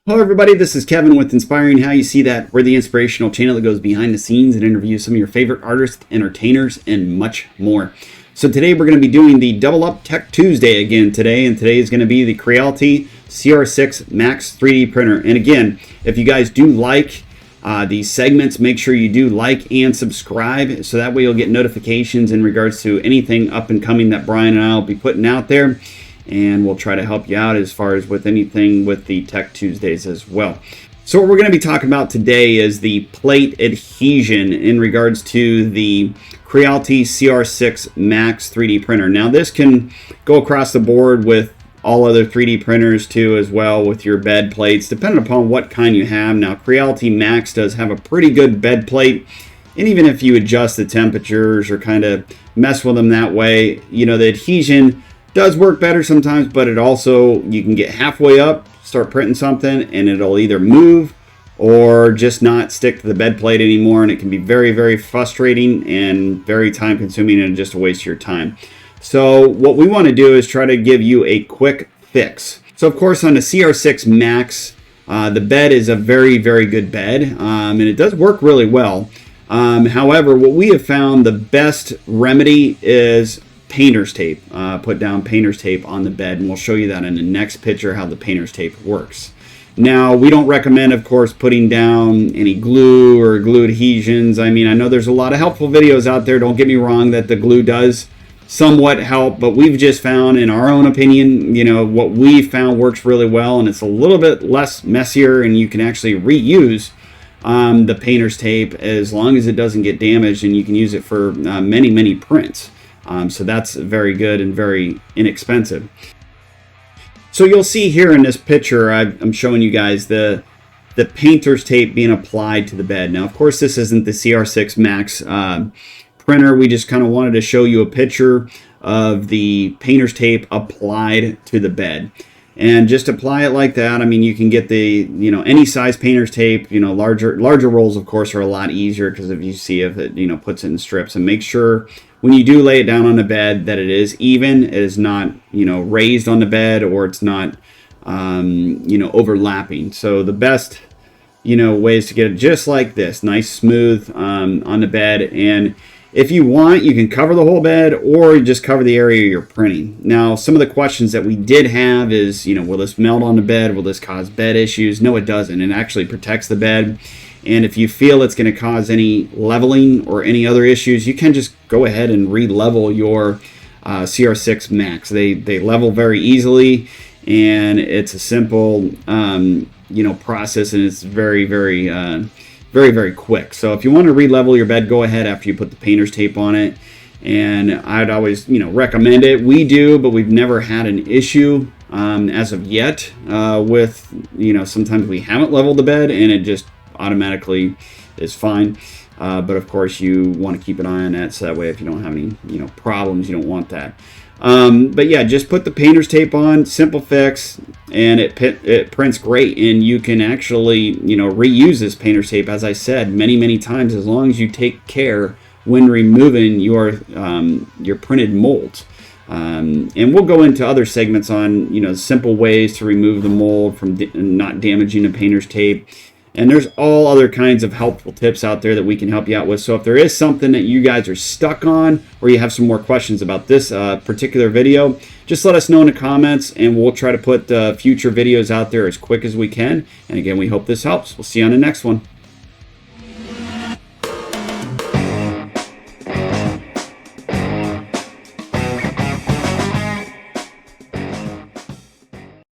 Hello everybody, this is Kevin with Inspiring How You See That. We're the inspirational channel that goes behind the scenes and interviews some of your favorite artists, entertainers, and much more. So today we're going to be doing the Double Up Tech Tuesday again today, and today is going to be the Creality CR-6 Max 3D printer. And again, if you guys do like these segments, make sure you do like and subscribe so that way you'll get notifications in regards to anything up and coming that Brian and I will be putting out there. And we'll try to help you out as far as with anything with the Tech Tuesdays as well. So what we're going to be talking about today is the plate adhesion in regards to the Creality CR-6 Max 3D printer. Now this can go across the board with all other 3D printers too as well with your bed plates, depending upon what kind you have. Now Creality Max does have a pretty good bed plate, and even if you adjust the temperatures or kind of mess with them that way, you know, the adhesion does work better sometimes, but it also, you can get halfway up, start printing something, and it'll either move or just not stick to the bed plate anymore, and it can be very, very frustrating and very time consuming and just a waste of your time. So what we want to do is try to give you a quick fix. So of course on the CR-6 Max, the bed is a very, very good bed, and it does work really well. However, what we have found the best remedy is painter's tape. Put down painter's tape on the bed, and we'll show you that in the next picture how the painter's tape works. Now we don't recommend, of course, putting down any glue or glue adhesions. I mean, I know there's a lot of helpful videos out there, don't get me wrong, that the glue does somewhat help, but we've just found, in our own opinion, you know, what we found works really well, and it's a little bit less messier, and you can actually reuse the painter's tape as long as it doesn't get damaged, and you can use it for many prints. So that's very good and very inexpensive. So you'll see here in this picture, I'm showing you guys the painter's tape being applied to the bed. Now, of course, this isn't the CR-6 Max printer. We just kind of wanted to show you a picture of the painter's tape applied to the bed. And just apply it like that. I mean, you can get the, you know, any size painter's tape. You know, larger rolls, of course, are a lot easier because if you see if it, you know, puts it in strips. And make sure when you do lay it down on the bed that it is even. It is not, you know, raised on the bed, or it's not, you know, overlapping. So the best, you know, ways to get it just like this, nice smooth on the bed. And if you want, you can cover the whole bed, or just cover the area you're printing. Now, some of the questions that we did have is, you know, will this melt on the bed? Will this cause bed issues? No, it doesn't. It actually protects the bed. And if you feel it's going to cause any leveling or any other issues, you can just go ahead and re-level your CR-6 Max. They level very easily, and it's a simple, you know, process, and it's very quick. So if you want to re-level your bed, go ahead after you put the painter's tape on it. And I'd always, you know, recommend it. We do, but we've never had an issue as of yet with, you know, sometimes we haven't leveled the bed and it just automatically is fine. But of course you want to keep an eye on that, so that way if you don't have any, you know, problems, you don't want that. But yeah, just put the painter's tape on, simple fix, and it prints great. And you can actually, you know, reuse this painter's tape, as I said, many times, as long as you take care when removing your printed molds. And we'll go into other segments on, you know, simple ways to remove the mold from not damaging the painter's tape. And there's all other kinds of helpful tips out there that we can help you out with. So if there is something that you guys are stuck on, or you have some more questions about this particular video, just let us know in the comments, and we'll try to put future videos out there as quick as we can. And again, we hope this helps. We'll see you on the next one.